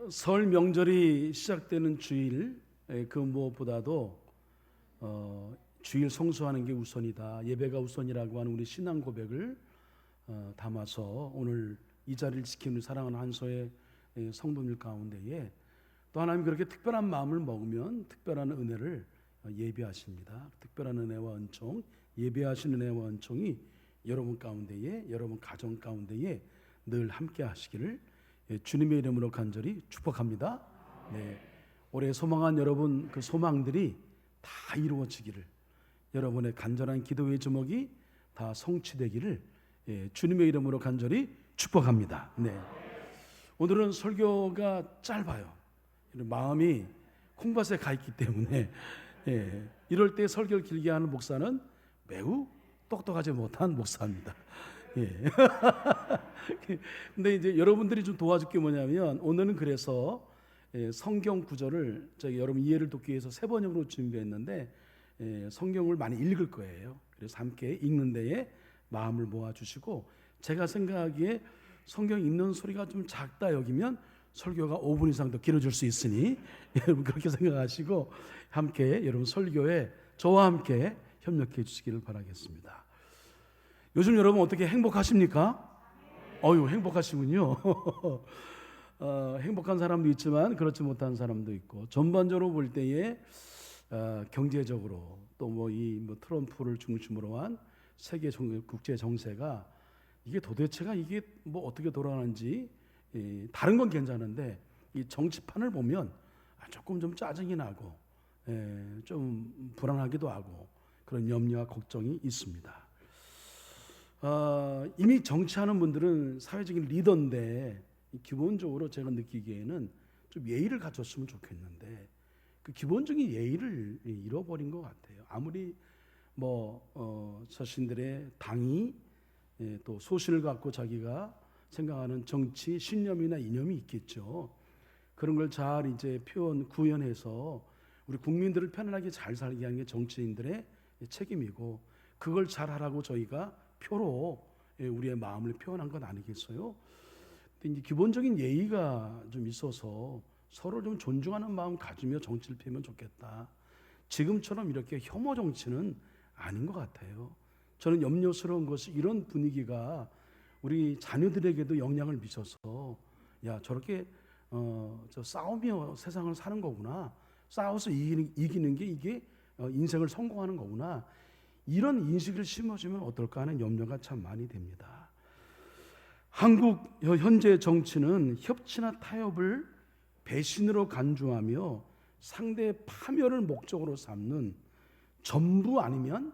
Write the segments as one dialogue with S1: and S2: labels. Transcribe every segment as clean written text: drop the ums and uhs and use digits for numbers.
S1: 설 명절이 시작되는 주일, 그 무엇보다도 주일 성수하는 게 우선이다, 예배가 우선이라고 하는 우리 신앙 고백을 담아서 오늘 이 자리를 지키는 사랑하는 한소의 성도들 가운데에 또 하나님 그렇게 특별한 마음을 먹으면 특별한 은혜를 예비하십니다. 특별한 은혜와 은총, 예비하시는 은혜와 은총이 여러분 가운데에, 여러분 가정 가운데에 늘 함께 하시기를 주님의 이름으로 간절히 축복합니다. 네, 올해 소망한 여러분 그 소망들이 다 이루어지기를, 여러분의 간절한 기도의 제목이 다 성취되기를 주님의 이름으로 간절히 축복합니다. 네, 오늘은 설교가 짧아요. 마음이 콩밭에 가 있기 때문에 이럴 때 설교를 길게 하는 목사는 매우 똑똑하지 못한 목사입니다. 근데 이제 여러분들이 좀 도와줄 게 뭐냐면, 오늘은 그래서 성경 구절을 여러분 이해를 돕기 위해서 세 번역으로 준비했는데 성경을 많이 읽을 거예요. 그래서 함께 읽는 데에 마음을 모아주시고, 제가 생각하기에 성경 읽는 소리가 좀 작다 여기면 설교가 5분 이상 더 길어질 수 있으니 여러분 그렇게 생각하시고 함께 여러분 설교에 저와 함께 협력해 주시기를 바라겠습니다. 요즘 여러분 어떻게 행복하십니까? 행복하시군요. 행복한 사람도 있지만 그렇지 못한 사람도 있고, 전반적으로 볼 때에 경제적으로 또 뭐 트럼프를 중심으로 한 세계 국제 정세가 이게 도대체가 이게 뭐 어떻게 돌아가는지, 다른 건 괜찮은데 이 정치판을 보면 조금 좀 짜증이 나고 좀 불안하기도 하고 그런 염려와 걱정이 있습니다. 이미 정치하는 분들은 사회적인 리더인데 기본적으로 제가 느끼기에는 좀 예의를 갖췄으면 좋겠는데 그 기본적인 예의를 잃어버린 것 같아요. 아무리 자신들의 당이 또 소신을 갖고 자기가 생각하는 정치 신념이나 이념이 있겠죠. 그런 걸 잘 이제 구현해서 우리 국민들을 편안하게 잘 살게 하는 게 정치인들의 책임이고, 그걸 잘 하라고 저희가 표로 우리의 마음을 표현한 건 아니겠어요? 근데 이제 기본적인 예의가 좀 있어서 서로 좀 존중하는 마음 가지며 정치를 펴면 좋겠다. 지금처럼 이렇게 혐오 정치는 아닌 것 같아요. 저는 염려스러운 것이 이런 분위기가 우리 자녀들에게도 영향을 미쳐서, 야, 저렇게 싸우며 세상을 사는 거구나, 싸워서 이기는 게 이게 인생을 성공하는 거구나, 이런 인식을 심어주면 어떨까 하는 염려가 참 많이 됩니다. 한국 현재 정치는 협치나 타협을 배신으로 간주하며 상대의 파멸을 목적으로 삼는 전부 아니면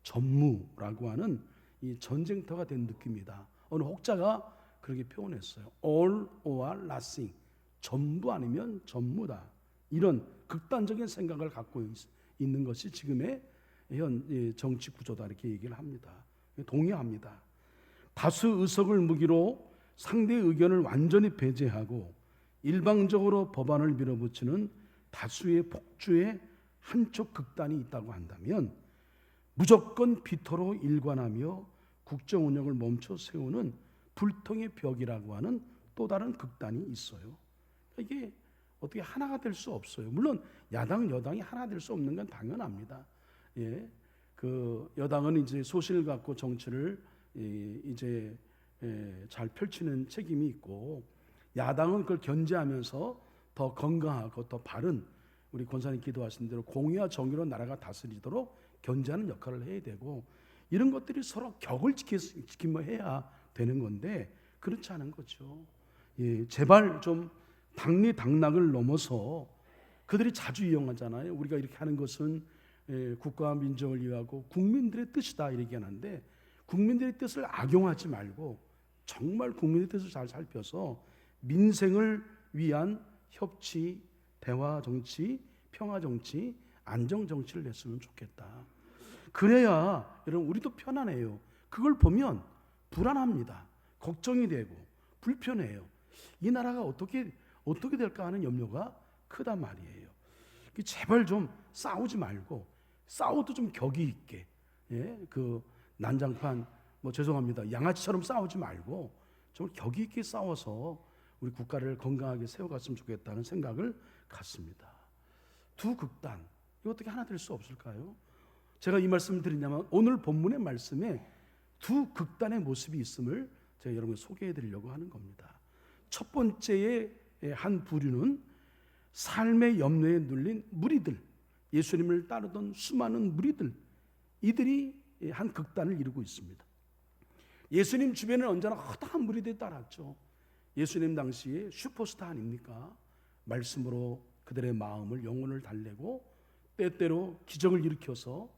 S1: 전무라고 하는 이 전쟁터가 된 느낌이다. 어느 혹자가 그렇게 표현했어요. All or nothing, 전부 아니면 전무다. 이런 극단적인 생각을 갖고 있는 것이 지금의 현 정치 구조다, 이렇게 얘기를 합니다. 동의합니다. 다수 의석을 무기로 상대의 의견을 완전히 배제하고 일방적으로 법안을 밀어붙이는 다수의 폭주의 한쪽 극단이 있다고 한다면, 무조건 비토로 일관하며 국정 운영을 멈춰 세우는 불통의 벽이라고 하는 또 다른 극단이 있어요. 이게 어떻게 하나가 될 수 없어요. 물론 야당 여당이 하나 될 수 없는 건 당연합니다. 그 여당은 이제 소신을 갖고 정치를 이제 잘 펼치는 책임이 있고, 야당은 그걸 견제하면서 더 건강하고 더 바른, 우리 권사님 기도하신 대로 공의와 정의로 나라가 다스리도록 견제하는 역할을 해야 되고, 이런 것들이 서로 격을 지키며 해야 되는 건데 그렇지 않은 거죠. 제발 좀 당리당락을 넘어서, 그들이 자주 이용하잖아요. 우리가 이렇게 하는 것은 국가와 민족을 위하고 국민들의 뜻이다 이렇게 하는데, 국민들의 뜻을 악용하지 말고 정말 국민의 뜻을 잘 살펴서 민생을 위한 협치, 대화 정치, 평화 정치, 안정 정치를 냈으면 좋겠다. 그래야 여러분 우리도 편안해요. 그걸 보면 불안합니다. 걱정이 되고 불편해요. 이 나라가 어떻게 될까 하는 염려가 크단 말이에요. 제발 좀 싸우지 말고, 싸워도 좀 격이 있게, 그 난장판 죄송합니다, 양아치처럼 싸우지 말고 좀 격이 있게 싸워서 우리 국가를 건강하게 세워갔으면 좋겠다는 생각을 갖습니다. 두 극단, 이거 어떻게 하나 될 수 없을까요? 제가 이 말씀을 드리냐면 오늘 본문의 말씀에 두 극단의 모습이 있음을 제가 여러분께 소개해 드리려고 하는 겁니다. 첫 번째의 한 부류는 삶의 염려에 눌린 무리들, 예수님을 따르던 수많은 무리들, 이들이 한 극단을 이루고 있습니다. 예수님 주변에는 언제나 허다한 무리들이 따랐죠. 예수님 당시에 슈퍼스타 아닙니까? 말씀으로 그들의 마음을, 영혼을 달래고 때때로 기적을 일으켜서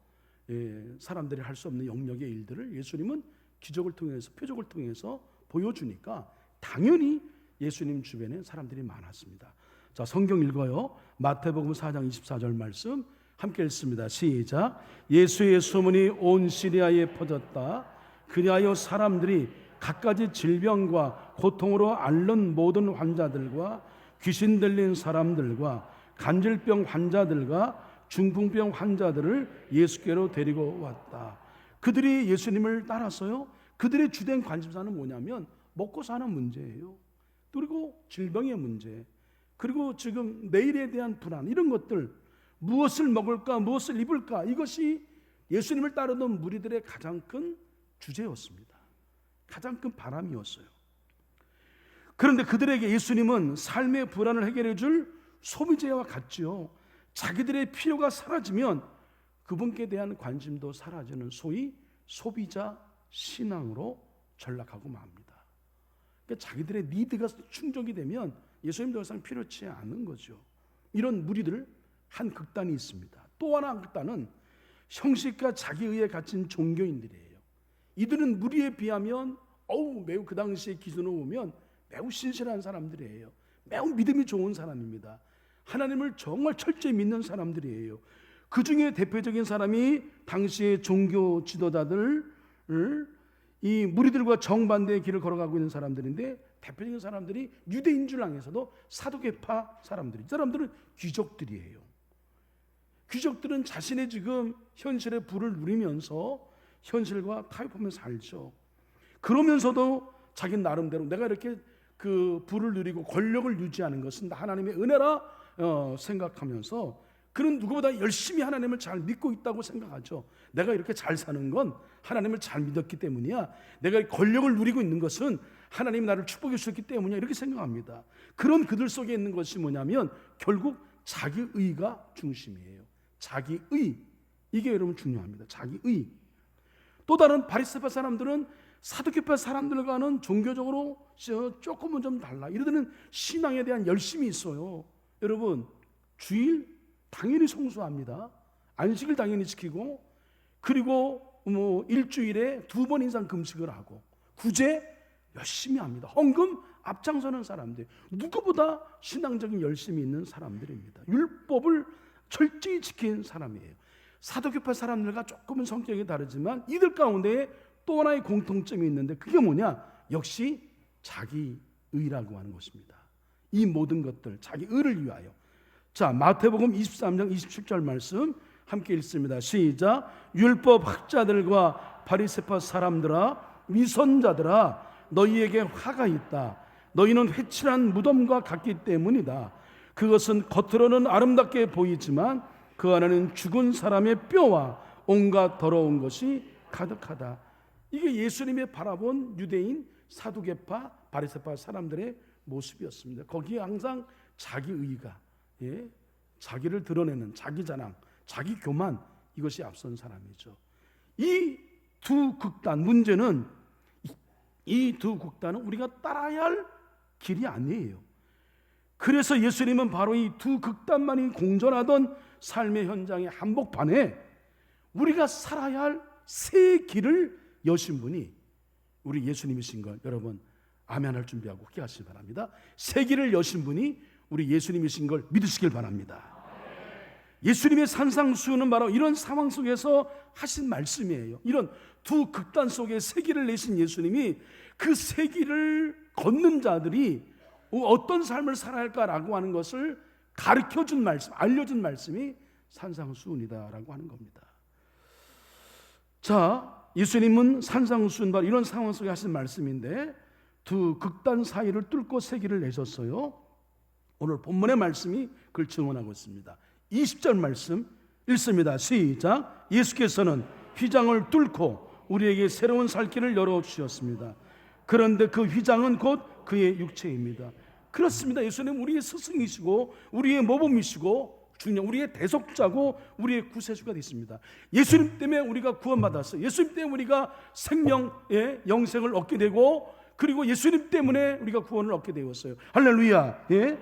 S1: 사람들이 할 수 없는 영역의 일들을 예수님은 기적을 통해서, 표적을 통해서 보여주니까 당연히 예수님 주변에 사람들이 많았습니다. 자, 성경 읽어요. 마태복음 4장 24절 말씀 함께 읽습니다. 시작. 예수의 소문이 온 시리아에 퍼졌다. 그리하여 사람들이 갖가지 질병과 고통으로 앓는 모든 환자들과 귀신 들린 사람들과 간질병 환자들과 중풍병 환자들을 예수께로 데리고 왔다. 그들이 예수님을 따라서요, 그들의 주된 관심사는 뭐냐면 먹고 사는 문제예요. 그리고 질병의 문제, 그리고 지금 내일에 대한 불안, 이런 것들, 무엇을 먹을까, 무엇을 입을까, 이것이 예수님을 따르던 무리들의 가장 큰 주제였습니다. 가장 큰 바람이었어요. 그런데 그들에게 예수님은 삶의 불안을 해결해 줄 소비재와 같지요. 자기들의 필요가 사라지면 그분께 대한 관심도 사라지는 소위 소비자 신앙으로 전락하고 맙니다. 그러니까 자기들의 니드가 충족이 되면 예수님 더 이상 필요치 않은 거죠. 이런 무리들 한 극단이 있습니다. 또 하나 한 극단은 형식과 자기의에 갇힌 종교인들이에요. 이들은 무리에 비하면 매우 그 당시의 기준으로 보면 매우 신실한 사람들이에요. 매우 믿음이 좋은 사람입니다. 하나님을 정말 철저히 믿는 사람들이에요. 그 중에 대표적인 사람이 당시의 종교 지도자들, 이 무리들과 정반대의 길을 걸어가고 있는 사람들인데, 대표적인 사람들이 유대인 줄 알면서도 사두개파 사람들이, 이 사람들은 귀족들이에요. 귀족들은 자신의 지금 현실의 부를 누리면서 현실과 타협하면서 살죠. 그러면서도 자기 나름대로 내가 이렇게 그 부를 누리고 권력을 유지하는 것은 하나님의 은혜라 생각하면서, 그는 누구보다 열심히 하나님을 잘 믿고 있다고 생각하죠. 내가 이렇게 잘 사는 건 하나님을 잘 믿었기 때문이야. 내가 권력을 누리고 있는 것은 하나님이 나를 축복해 주셨기 때문이야. 이렇게 생각합니다. 그런 그들 속에 있는 것이 뭐냐면 결국 자기의가 중심이에요. 자기의. 이게 여러분 중요합니다. 자기의. 또 다른 바리새파 사람들은 사두개파 사람들과는 종교적으로 조금은 좀 달라. 이들은 신앙에 대한 열심이 있어요. 여러분, 주일 당연히 성수합니다. 안식을 당연히 지키고, 그리고 일주일에 2번 이상 금식을 하고, 구제 열심히 합니다. 헌금 앞장서는 사람들, 누구보다 신앙적인 열심이 있는 사람들입니다. 율법을 철저히 지킨 사람이에요. 사두개파 사람들과 조금은 성격이 다르지만 이들 가운데 또 하나의 공통점이 있는데, 그게 뭐냐? 역시 자기의라고 하는 것입니다. 이 모든 것들 자기의를 위하여. 자, 마태복음 23장 27절 말씀 함께 읽습니다. 시작. 율법 학자들과 바리새파 사람들아, 위선자들아, 너희에게 화가 있다. 너희는 회칠한 무덤과 같기 때문이다. 그것은 겉으로는 아름답게 보이지만 그 안에는 죽은 사람의 뼈와 온갖 더러운 것이 가득하다. 이게 예수님의 바라본 유대인 사두개파 바리새파 사람들의 모습이었습니다. 거기에 항상 자기의가, 자기를 드러내는 자기 자랑, 자기 교만, 이것이 앞선 사람이죠. 이 두 극단, 문제는 이 두 극단은 우리가 따라야 할 길이 아니에요. 그래서 예수님은 바로 이 두 극단만이 공존하던 삶의 현장의 한복판에 우리가 살아야 할 새 길을 여신 분이 우리 예수님이신 걸 여러분 아멘할 준비하고 함께 하시기 바랍니다. 새 길을 여신 분이 우리 예수님이신 걸 믿으시길 바랍니다. 예수님의 산상수훈은 바로 이런 상황 속에서 하신 말씀이에요. 이런 두 극단 속에 새 길을 내신 예수님이 그 새 길을 걷는 자들이 어떤 삶을 살아야 할까라고 하는 것을 가르쳐준 말씀, 알려준 말씀이 산상수훈이다라고 하는 겁니다. 자, 예수님은 산상수훈, 바로 이런 상황 속에 하신 말씀인데, 두 극단 사이를 뚫고 세기를 내셨어요. 오늘 본문의 말씀이 그걸 증언하고 있습니다. 20절 말씀 읽습니다. 시작. 예수께서는 휘장을 뚫고 우리에게 새로운 살 길을 열어주셨습니다. 그런데 그 휘장은 곧 그의 육체입니다. 그렇습니다. 예수님 우리의 스승이시고 우리의 모범이시고 중요한 우리의 대속자고 우리의 구세주가 되십니다. 예수님 때문에 우리가 구원받았어요. 예수님 때문에 우리가 생명의 영생을 얻게 되고, 그리고 예수님 때문에 우리가 구원을 얻게 되었어요. 할렐루야. 예?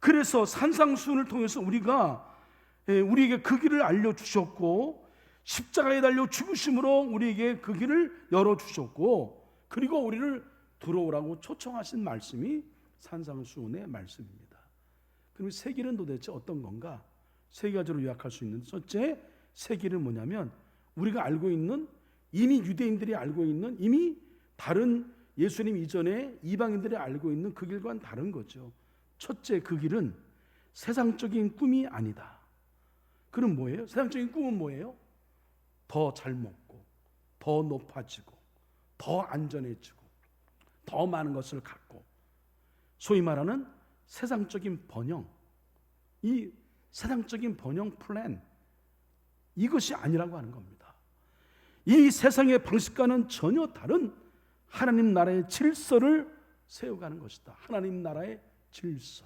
S1: 그래서 산상수훈을 통해서 우리에게 그 길을 알려주셨고, 십자가에 달려 죽으심으로 우리에게 그 길을 열어주셨고, 그리고 우리를 들어오라고 초청하신 말씀이 산상수훈의 말씀입니다. 그럼 세 길은 도대체 어떤 건가? 세 가지로 요약할 수 있는데, 첫째 세 길은 뭐냐면 우리가 알고 있는, 이미 유대인들이 알고 있는, 이미 다른 예수님 이전에 이방인들이 알고 있는 그 길과는 다른 거죠. 첫째, 그 길은 세상적인 꿈이 아니다. 그럼 뭐예요? 세상적인 꿈은 뭐예요? 더 잘 먹고, 더 높아지고, 더 안전해지고, 더 많은 것을 갖고, 소위 말하는 세상적인 번영, 이 세상적인 번영 플랜, 이것이 아니라고 하는 겁니다. 이 세상의 방식과는 전혀 다른 하나님 나라의 질서를 세워가는 것이다. 하나님 나라의 질서,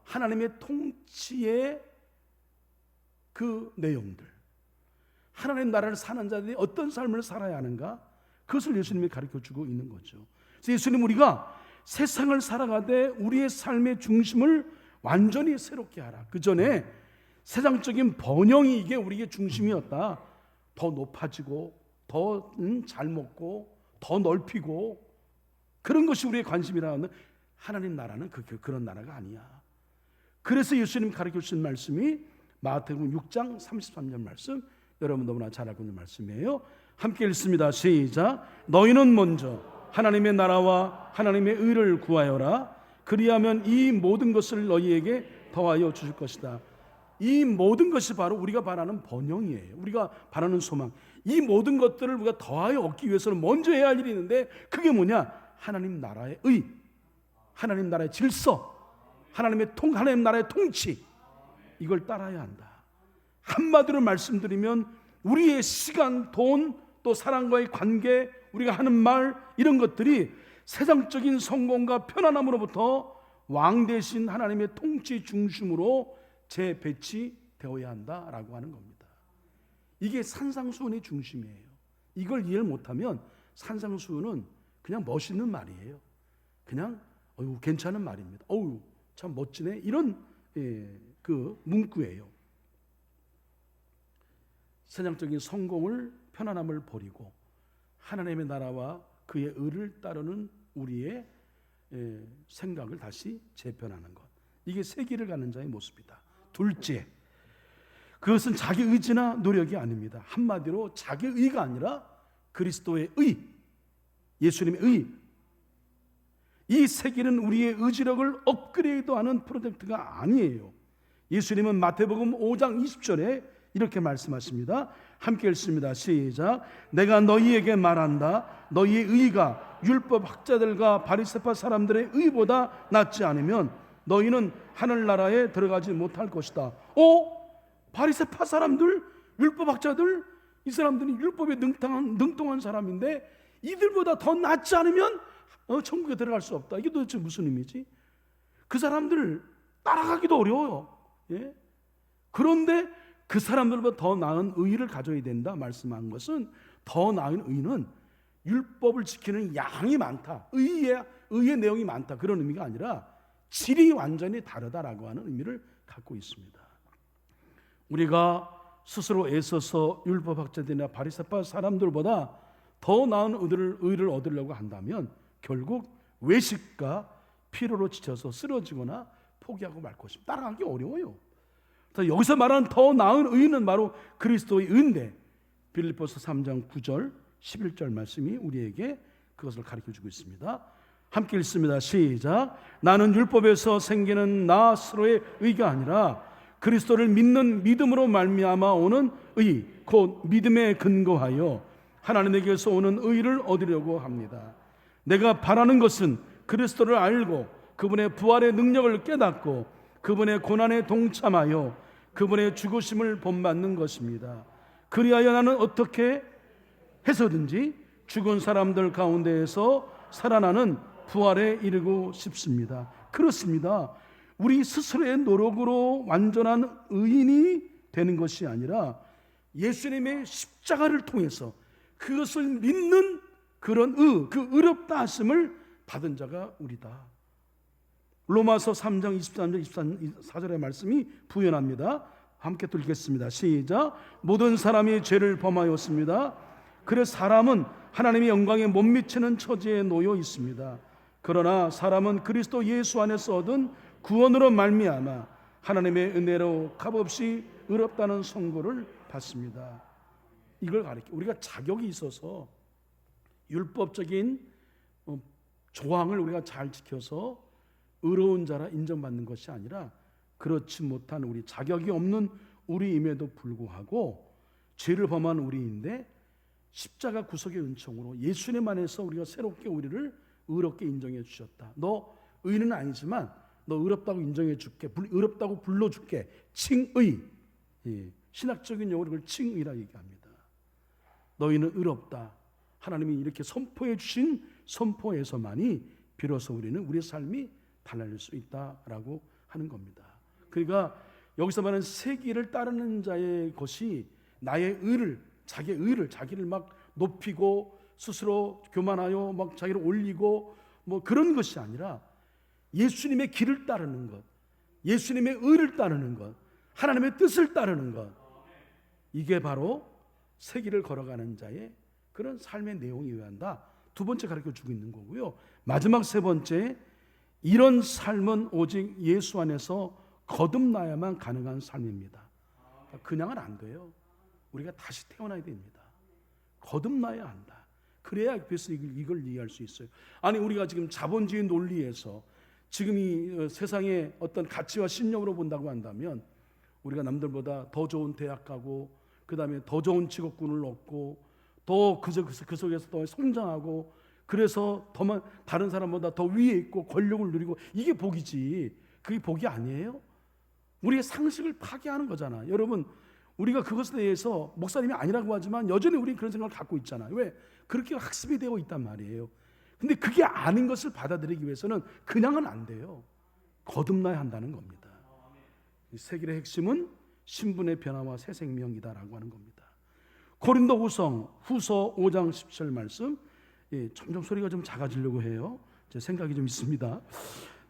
S1: 하나님의 통치의 그 내용들, 하나님 나라를 사는 자들이 어떤 삶을 살아야 하는가, 그것을 예수님이 가르쳐주고 있는 거죠. 그래서 예수님 우리가 세상을 살아가되 우리의 삶의 중심을 완전히 새롭게 하라. 그 전에 세상적인 번영이 이게 우리의 중심이었다. 더 높아지고, 더 잘 먹고, 더 넓히고, 그런 것이 우리의 관심이라는, 하나님 나라는 그런 나라가 아니야. 그래서 예수님 가르쳐 주신 말씀이 마태복음 6장 33절 말씀, 여러분 너무나 잘 알고 있는 말씀이에요. 함께 읽습니다. 시작. 너희는 먼저 하나님의 나라와 하나님의 의를 구하여라. 그리하면 이 모든 것을 너희에게 더하여 주실 것이다. 이 모든 것이 바로 우리가 바라는 번영이에요. 우리가 바라는 소망. 이 모든 것들을 우리가 더하여 얻기 위해서는 먼저 해야 할 일이 있는데, 그게 뭐냐? 하나님 나라의 의, 하나님 나라의 질서, 하나님 나라의 통치, 이걸 따라야 한다. 한마디로 말씀드리면 우리의 시간, 돈, 또 사람과의 관계, 우리가 하는 말, 이런 것들이 세상적인 성공과 편안함으로부터 왕 대신 하나님의 통치 중심으로 재배치되어야 한다라고 하는 겁니다. 이게 산상수훈의 중심이에요. 이걸 이해를 못하면 산상수훈은 그냥 멋있는 말이에요. 그냥 괜찮은 말입니다. 참 멋지네, 이런 그 문구예요. 세상적인 성공을, 편안함을 버리고 하나님의 나라와 그의 의를 따르는 우리의 생각을 다시 재편하는 것, 이게 세 길을 가는 자의 모습이다. 둘째, 그것은 자기 의지나 노력이 아닙니다. 한마디로 자기 의가 아니라 그리스도의 의, 예수님의 의. 이 세 길은 우리의 의지력을 업그레이드하는 프로젝트가 아니에요. 예수님은 마태복음 5장 20절에 이렇게 말씀하십니다. 함께 읽습니다. 시작. 내가 너희에게 말한다. 너희의 의가 율법 학자들과 바리새파 사람들의 의보다 낫지 않으면 너희는 하늘나라에 들어가지 못할 것이다. 바리새파 사람들, 율법 학자들, 이 사람들이 율법에 능통한 사람인데 이들보다 더 낫지 않으면 천국에 들어갈 수 없다. 이게 도대체 무슨 의미지? 그 사람들 따라가기도 어려워요. 예? 그런데 그 사람들보다 더 나은 의를 가져야 된다 말씀한 것은, 더 나은 의는 율법을 지키는 양이 많다, 의의 내용이 많다, 그런 의미가 아니라 질이 완전히 다르다라고 하는 의미를 갖고 있습니다. 우리가 스스로 애써서 율법학자들이나 바리새파 사람들보다 더 나은 의를 얻으려고 한다면 결국 외식과 피로로 지쳐서 쓰러지거나 포기하고 말 것입니다. 따라가기 어려워요. 여기서 말하는 더 나은 의는 바로 그리스도의 의인데, 빌립보서 3장 9절 11절 말씀이 우리에게 그것을 가르쳐주고 있습니다. 함께 읽습니다. 시작. 나는 율법에서 생기는 나 스스로의 의가 아니라 그리스도를 믿는 믿음으로 말미암아 오는 의, 곧 믿음에 근거하여 하나님에게서 오는 의를 얻으려고 합니다. 내가 바라는 것은 그리스도를 알고 그분의 부활의 능력을 깨닫고 그분의 고난에 동참하여 그분의 죽으심을 본받는 것입니다. 그리하여 나는 어떻게 해서든지 죽은 사람들 가운데에서 살아나는 부활에 이르고 싶습니다. 그렇습니다. 우리 스스로의 노력으로 완전한 의인이 되는 것이 아니라 예수님의 십자가를 통해서 그것을 믿는 그런 그 의롭다 하심을 받은 자가 우리다. 로마서 3장 23절 24절의 말씀이 부연합니다. 함께 또 읽겠습니다. 시작. 모든 사람이 죄를 범하였습니다. 그래서 사람은 하나님의 영광에 못 미치는 처지에 놓여 있습니다. 그러나 사람은 그리스도 예수 안에서 얻은 구원으로 말미암아 하나님의 은혜로 값없이 의롭다는 선고를 받습니다. 이걸 가르쳐 우리가 자격이 있어서 율법적인 조항을 우리가 잘 지켜서 의로운 자라 인정받는 것이 아니라 그렇지 못한 우리 자격이 없는 우리임에도 불구하고 죄를 범한 우리인데 십자가 구속의 은총으로 예수님 안에서 우리가 새롭게 우리를 의롭게 인정해 주셨다. 너 의는 아니지만 너 의롭다고 인정해 줄게. 의롭다고 불러줄게. 칭의. 신학적인 용어로 그걸 칭의라 얘기합니다. 너희는 의롭다. 하나님이 이렇게 선포해 주신 선포에서만이 비로소 우리는 우리의 삶이 달라질 수 있다라고 하는 겁니다. 그러니까 여기서 말하는 세기를 따르는 자의 것이 나의 의를, 자기의 의를, 자기를 막 높이고 스스로 교만하여 막 자기를 올리고 뭐 그런 것이 아니라 예수님의 길을 따르는 것, 예수님의 의를 따르는 것, 하나님의 뜻을 따르는 것, 이게 바로 세기를 걸어가는 자의 그런 삶의 내용이어야 한다. 두 번째 가르쳐주고 있는 거고요. 마지막 세 번째, 이런 삶은 오직 예수 안에서 거듭나야만 가능한 삶입니다. 그냥은 안 돼요. 우리가 다시 태어나야 됩니다. 거듭나야 한다. 그래야 그래서 이걸 이해할 수 있어요. 아니 우리가 지금 자본주의 논리에서 지금 이 세상의 어떤 가치와 신념으로 본다고 한다면 우리가 남들보다 더 좋은 대학 가고 그 다음에 더 좋은 직업군을 얻고 더 그 속에서 더 성장하고 그래서 더 다른 사람보다 더 위에 있고 권력을 누리고 이게 복이지 그게 복이 아니에요? 우리의 상식을 파괴하는 거잖아. 여러분 우리가 그것에 대해서 목사님이 아니라고 하지만 여전히 우리는 그런 생각을 갖고 있잖아요. 왜? 그렇게 학습이 되어 있단 말이에요. 근데 그게 아닌 것을 받아들이기 위해서는 그냥은 안 돼요. 거듭나야 한다는 겁니다. 이 세계의 핵심은 신분의 변화와 새 생명이다라고 하는 겁니다. 고린도후서 5장 17절 말씀, 점점 소리가 좀 작아지려고 해요. 제 생각이 좀 있습니다.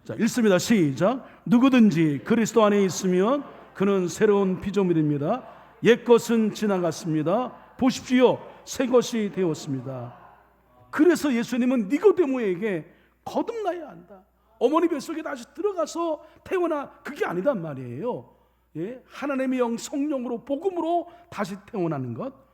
S1: 자, 읽습니다. 시작. 누구든지 그리스도 안에 있으면 그는 새로운 피조물입니다. 옛것은 지나갔습니다. 보십시오. 새 것이 되었습니다. 그래서 예수님은 니고데모에게 거듭나야 한다. 어머니 뱃속에 다시 들어가서 태어나 그게 아니단 말이에요. 하나님의 영 성령으로 복음으로 다시 태어나는 것.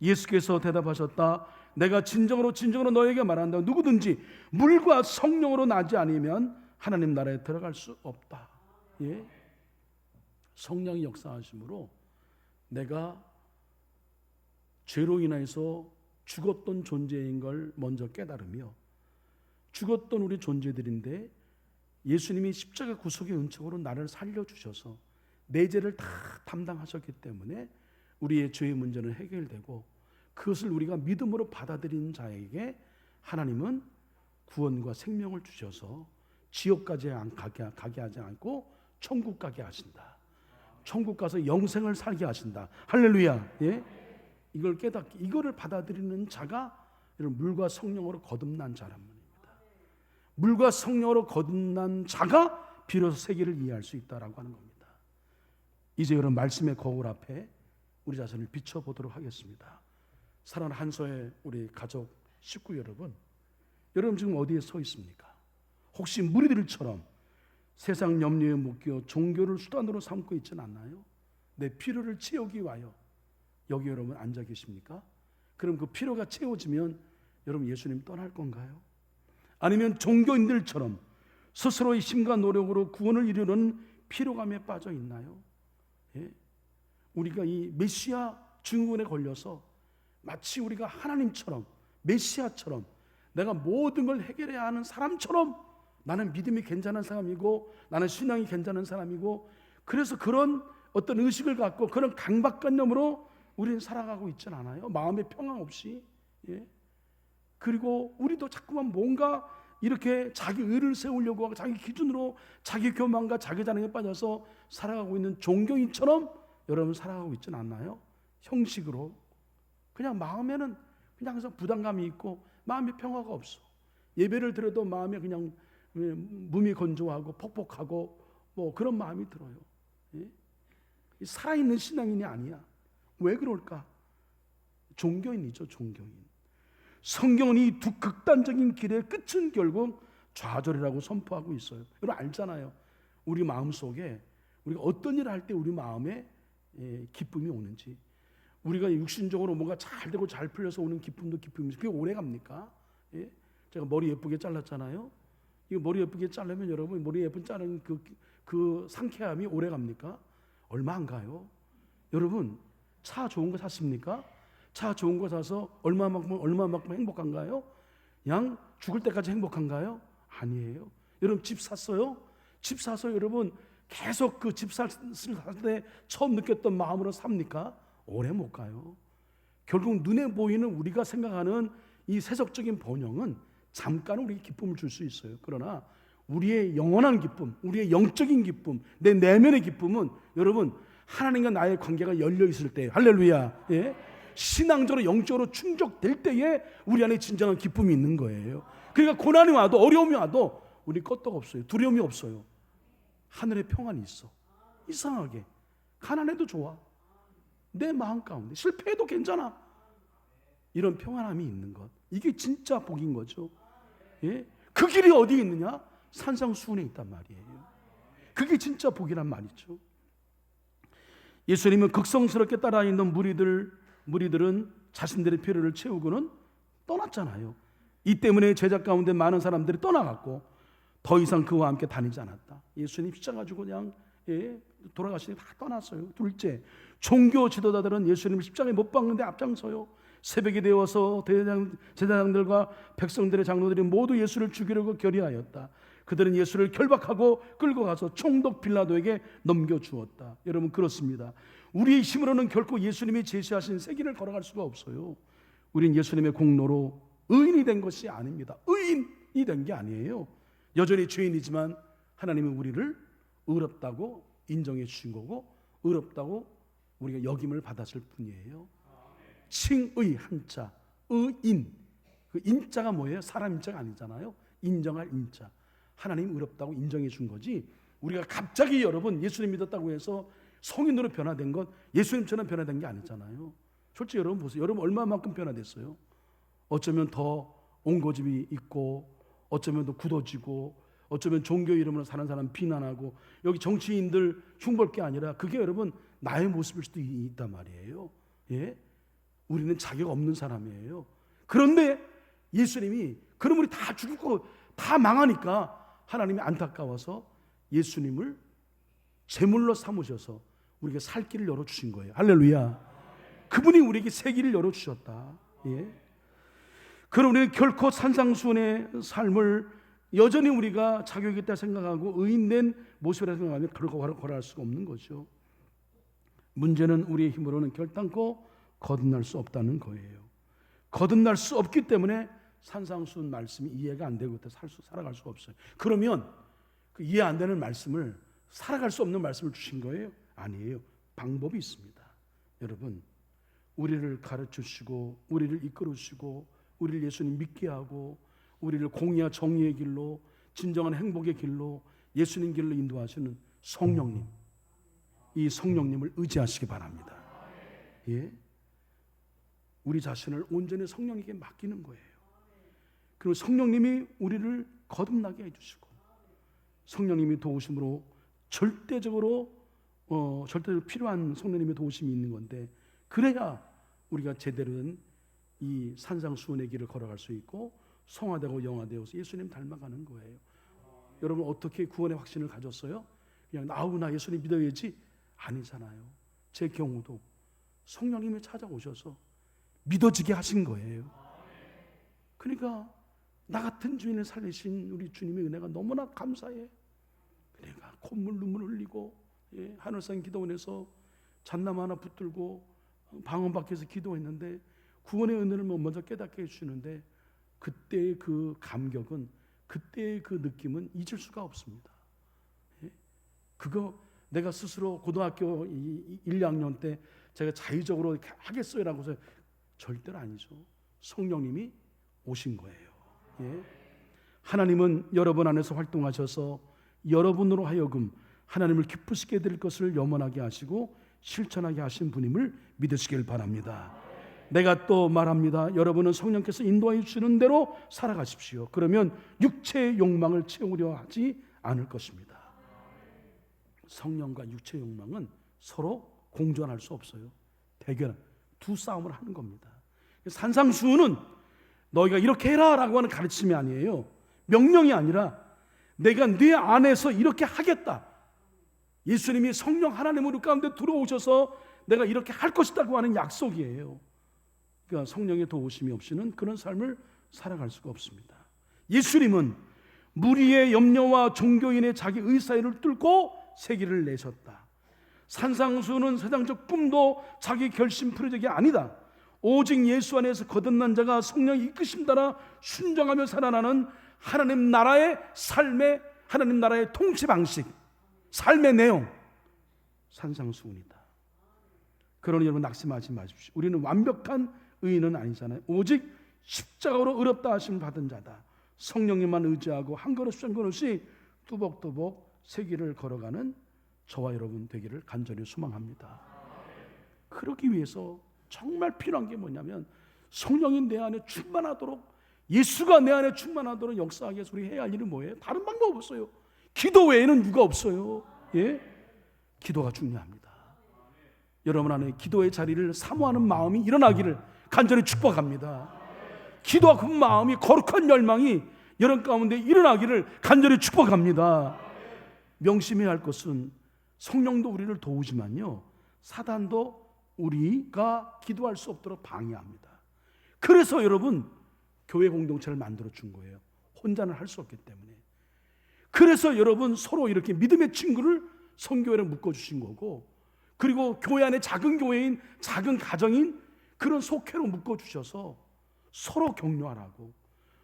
S1: 예수께서 대답하셨다. 내가 진정으로 너에게 말한다. 누구든지 물과 성령으로 나지 않으면 하나님 나라에 들어갈 수 없다. 성령이 역사하심으로 내가 죄로 인해서 죽었던 존재인 걸 먼저 깨달으며 죽었던 우리 존재들인데 예수님이 십자가 구속의 은총으로 나를 살려주셔서 내 죄를 다 담당하셨기 때문에 우리의 죄의 문제는 해결되고 그것을 우리가 믿음으로 받아들인 자에게 하나님은 구원과 생명을 주셔서 지옥까지 가게 하지 않고 천국 가게 하신다. 천국 가서 영생을 살게 하신다. 할렐루야. 이걸 깨닫기, 이거를 받아들이는 자가 물과 성령으로 거듭난 자란 말입니다. 물과 성령으로 거듭난 자가 비로소 세계를 이해할 수 있다라고 하는 겁니다. 이제 여러분 말씀의 거울 앞에 우리 자신을 비춰보도록 하겠습니다. 사랑하는 한소의 우리 가족 식구 여러분 지금 어디에 서 있습니까? 혹시 무리들처럼 세상 염려에 묶여 종교를 수단으로 삼고 있지는 않나요? 내 필요를 채우기 위하여 여기 여러분 앉아 계십니까? 그럼 그 필요가 채워지면 여러분 예수님 떠날 건가요? 아니면 종교인들처럼 스스로의 힘과 노력으로 구원을 이루는 피로감에 빠져 있나요? 우리가 이 메시아 증후군에 걸려서 마치 우리가 하나님처럼 메시아처럼 내가 모든 걸 해결해야 하는 사람처럼 나는 믿음이 괜찮은 사람이고 나는 신앙이 괜찮은 사람이고, 그래서 그런 어떤 의식을 갖고 그런 강박관념으로 우리는 살아가고 있진 않아요. 마음의 평안 없이. 예? 그리고 우리도 자꾸만 뭔가 이렇게 자기 의를 세우려고 하고 자기 기준으로 자기 교만과 자기 자랑에 빠져서 살아가고 있는 종교인처럼 여러분 살아가고 있진 않나요? 형식으로. 그냥 마음에는 그냥 항상 부담감이 있고 마음의 평화가 없어. 예배를 드려도 마음에 그냥 무미건조하고 퍽퍽하고 뭐 그런 마음이 들어요. 예? 살아있는 신앙인이 아니야. 왜 그럴까? 종교인이죠, 종교인. 성경은 이 두 극단적인 길의 끝은 결국 좌절이라고 선포하고 있어요. 여러분 알잖아요. 우리 마음속에 우리가 어떤 일을 할 때 우리 마음에 기쁨이 오는지. 우리가 육신적으로 뭔가 잘 되고 잘 풀려서 오는 기쁨도 기쁨이지, 그게 오래 갑니까? 예? 제가 머리 예쁘게 잘랐잖아요. 이거 머리 예쁘게 자르면 여러분 머리 예쁜 자른 그 상쾌함이 오래 갑니까? 얼마 안 가요. 여러분 차 좋은 거 샀습니까? 차 좋은 거 사서 얼마만큼 행복한가요? 양 죽을 때까지 행복한가요? 아니에요. 여러분 집 샀어요? 집 사서 여러분 계속 그 집 살 때 처음 느꼈던 마음으로 삽니까? 오래 못 가요. 결국 눈에 보이는 우리가 생각하는 이 세속적인 번영은 잠깐 우리에게 기쁨을 줄 수 있어요. 그러나 우리의 영원한 기쁨, 우리의 영적인 기쁨, 내 내면의 기쁨은 여러분 하나님과 나의 관계가 열려 있을 때, 할렐루야, 예? 신앙적으로 영적으로 충족될 때에 우리 안에 진정한 기쁨이 있는 거예요. 그러니까 고난이 와도 어려움이 와도 우리 껐떡 없어요. 두려움이 없어요. 하늘의 평안이 있어. 이상하게 가난해도 좋아. 내 마음 가운데 실패해도 괜찮아. 이런 평안함이 있는 것, 이게 진짜 복인 거죠. 예? 그 길이 어디 있느냐? 산상수훈에 있단 말이에요. 그게 진짜 복이란 말이죠. 예수님은 극성스럽게 따라 있는 무리들은 자신들의 필요를 채우고는 떠났잖아요. 이 때문에 제자 가운데 많은 사람들이 떠나갔고 더 이상 그와 함께 다니지 않았다. 예수님 십자가지고 그냥 돌아가시니 다 떠났어요. 둘째, 종교 지도자들은 예수님을 십자가에 못 박는데 앞장서요. 새벽이 되어서 제사장들과 백성들의 장로들이 모두 예수를 죽이려고 결의하였다. 그들은 예수를 결박하고 끌고 가서 총독 빌라도에게 넘겨주었다. 여러분 그렇습니다. 우리의 힘으로는 결코 예수님이 제시하신 새 길을 걸어갈 수가 없어요. 우린 예수님의 공로로 의인이 된 것이 아닙니다. 의인이 된 게 아니에요. 여전히 죄인이지만 하나님은 우리를 의롭다고 인정해 주신 거고 의롭다고 우리가 역임을 받았을 뿐이에요. 칭의 한자 의인, 그 인자가 뭐예요? 사람 인자가 아니잖아요. 인정할 인자. 하나님 의롭다고 인정해 준 거지. 우리가 갑자기 여러분 예수님 믿었다고 해서 성인으로 변화된 건 예수님처럼 변화된 게 아니잖아요. 솔직히 여러분 보세요. 여러분 얼마만큼 변화됐어요? 어쩌면 더 옹고집이 있고 어쩌면 더 굳어지고 어쩌면 종교 이름으로 사는 사람 비난하고 여기 정치인들 흉볼 게 아니라 그게 여러분 나의 모습일 수도 있단 말이에요. 예? 우리는 자격 없는 사람이에요. 그런데 예수님이 그럼 우리 다 죽을 거 다 망하니까 하나님이 안타까워서 예수님을 제물로 삼으셔서 우리에게 살 길을 열어주신 거예요. 할렐루야. 그분이 우리에게 새 길을 열어주셨다. 예? 그럼 우리는 결코 산상수훈의 삶을 여전히 우리가 자격이 있다 생각하고 의인된 모습이라 생각하면 결코 걸어갈 수가 없는 거죠. 문제는 우리의 힘으로는 결단코 거듭날 수 없다는 거예요. 거듭날 수 없기 때문에 산상수훈 말씀이 이해가 안 되고 살아갈 수가 없어요. 그러면 그 이해 안 되는 말씀을 살아갈 수 없는 말씀을 주신 거예요? 아니에요. 방법이 있습니다. 여러분 우리를 가르쳐주시고 우리를 이끌어주시고 우리를 예수님 믿게 하고 우리를 공의와 정의의 길로 진정한 행복의 길로 예수님 길로 인도하시는 성령님, 이 성령님을 의지하시기 바랍니다. 예? 우리 자신을 온전히 성령에게 맡기는 거예요. 그리고 성령님이 우리를 거듭나게 해주시고 성령님이 도우심으로 절대적으로 필요한 성령님의 도우심이 있는 건데 그래야 우리가 제대로 된 이 산상수훈의 길을 걸어갈 수 있고 성화되고 영화되어서 예수님 닮아가는 거예요. 여러분 어떻게 구원의 확신을 가졌어요? 그냥 나 예수님 믿어야지? 아니잖아요. 제 경우도 성령님이 찾아오셔서 믿어지게 하신 거예요. 그러니까 나 같은 주인을 살리신 우리 주님의 은혜가 너무나 감사해. 내가 콧물 눈물 흘리고 하늘산 기도원에서 잣나무 하나 붙들고 방언 밖에서 기도했는데 구원의 은혜를 먼저 깨닫게 해주시는데 그때의 그 감격은, 그때의 그 느낌은 잊을 수가 없습니다. 그거 내가 스스로 고등학교 1, 2학년 때 제가 자의적으로 하겠어요 라고 해서 절대로 아니죠. 성령님이 오신 거예요. 하나님은 여러분 안에서 활동하셔서 여러분으로 하여금 하나님을 기쁘시게 될 것을 염원하게 하시고 실천하게 하신 분임을 믿으시길 바랍니다. 내가 또 말합니다. 여러분은 성령께서 인도하여 주시는 대로 살아가십시오. 그러면 육체의 욕망을 채우려 하지 않을 것입니다. 성령과 육체의 욕망은 서로 공존할 수 없어요. 대결, 두 싸움을 하는 겁니다. 산상수훈은 너희가 이렇게 해라 라고 하는 가르침이 아니에요. 명령이 아니라 내가 네 안에서 이렇게 하겠다. 예수님이 성령 하나님 우리 가운데 들어오셔서 내가 이렇게 할 것이라고 하는 약속이에요. 그러니까 성령의 도우심이 없이는 그런 삶을 살아갈 수가 없습니다. 예수님은 무리의 염려와 종교인의 자기 의사회를 뚫고 세기를 내셨다. 산상수훈은 세상적 꿈도 자기 결심 프로젝트가 아니다. 오직 예수 안에서 거듭난 자가 성령의 이끄심 따라 순종하며 살아나는 하나님 나라의 삶의, 하나님 나라의 통치 방식, 삶의 내용, 산상수훈이다. 그러니 여러분 낙심하지 마십시오. 우리는 완벽한 의인은 아니잖아요. 오직 십자가로 의롭다 하심을 받은 자다. 성령님만 의지하고 한 걸음씩 한 걸음씩 뚜벅뚜벅 새 길을 걸어가는 저와 여러분 되기를 간절히 소망합니다. 그러기 위해서 정말 필요한 게 뭐냐면 성령이 내 안에 충만하도록, 예수가 내 안에 충만하도록 역사하기 위해서 우리 해야 할 일은 뭐예요? 다른 방법 없어요. 기도 외에는 유가 없어요. 기도가 중요합니다. 여러분 안에 기도의 자리를 사모하는 마음이 일어나기를 간절히 축복합니다. 기도와 그 마음이, 거룩한 열망이 여러분 가운데 일어나기를 간절히 축복합니다. 명심해야 할 것은 성령도 우리를 도우지만요, 사단도 우리가 기도할 수 없도록 방해합니다. 그래서 여러분 교회 공동체를 만들어 준 거예요. 혼자는 할 수 없기 때문에. 그래서 여러분 서로 이렇게 믿음의 친구를 선교회를 묶어주신 거고, 그리고 교회 안에 작은 교회인, 작은 가정인 그런 속회로 묶어주셔서 서로 격려하라고,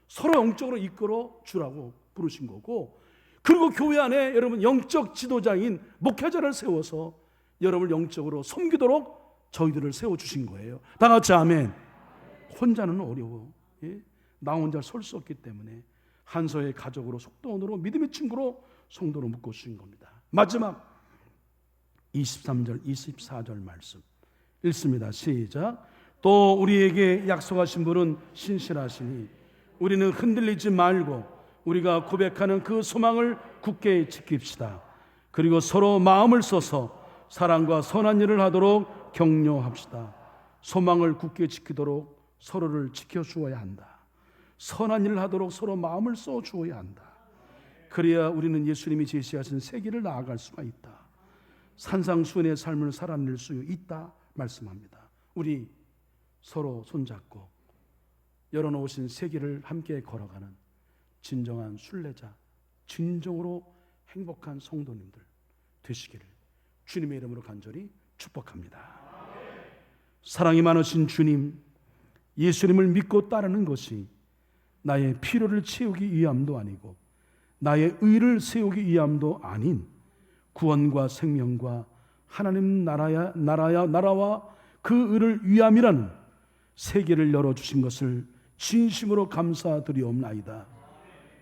S1: 서로 영적으로 이끌어 주라고 부르신 거고, 그리고 교회 안에 여러분 영적 지도자인 목회자를 세워서 여러분을 영적으로 섬기도록 저희들을 세워주신 거예요. 다 같이 아멘. 혼자는 어려워. 나 혼자 설 수 없기 때문에 한서의 가족으로, 속도원으로, 믿음의 친구로 성도로 묶어주신 겁니다. 마지막 23절 24절 말씀 읽습니다. 시작. 또 우리에게 약속하신 분은 신실하시니 우리는 흔들리지 말고 우리가 고백하는 그 소망을 굳게 지킵시다. 그리고 서로 마음을 써서 사랑과 선한 일을 하도록 격려합시다. 소망을 굳게 지키도록 서로를 지켜주어야 한다. 선한 일을 하도록 서로 마음을 써주어야 한다. 그래야 우리는 예수님이 제시하신 새 길을 나아갈 수가 있다. 산상수훈의 삶을 살아낼 수 있다 말씀합니다. 우리 서로 손잡고 열어놓으신 새 길을 함께 걸어가는 진정한 순례자, 진정으로 행복한 성도님들 되시기를 주님의 이름으로 간절히 축복합니다. 사랑이 많으신 주님, 예수님을 믿고 따르는 것이 나의 필요를 채우기 위함도 아니고 나의 의를 세우기 위함도 아닌 구원과 생명과 하나님 나라와 그 의를 위함이라는 세계를 열어주신 것을 진심으로 감사드리옵나이다.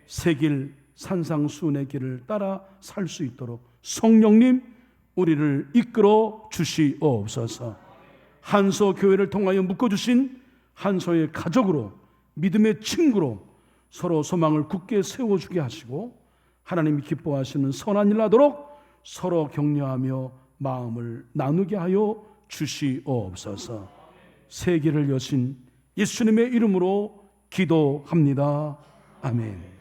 S1: 새길 산상수훈의 길을 따라 살 수 있도록 성령님 우리를 이끌어 주시옵소서. 한소 교회를 통하여 묶어주신 한소의 가족으로, 믿음의 친구로 서로 소망을 굳게 세워주게 하시고 하나님이 기뻐하시는 선한 일 하도록 서로 격려하며 마음을 나누게 하여 주시옵소서. 새 길을 여신 예수님의 이름으로 기도합니다. 아멘.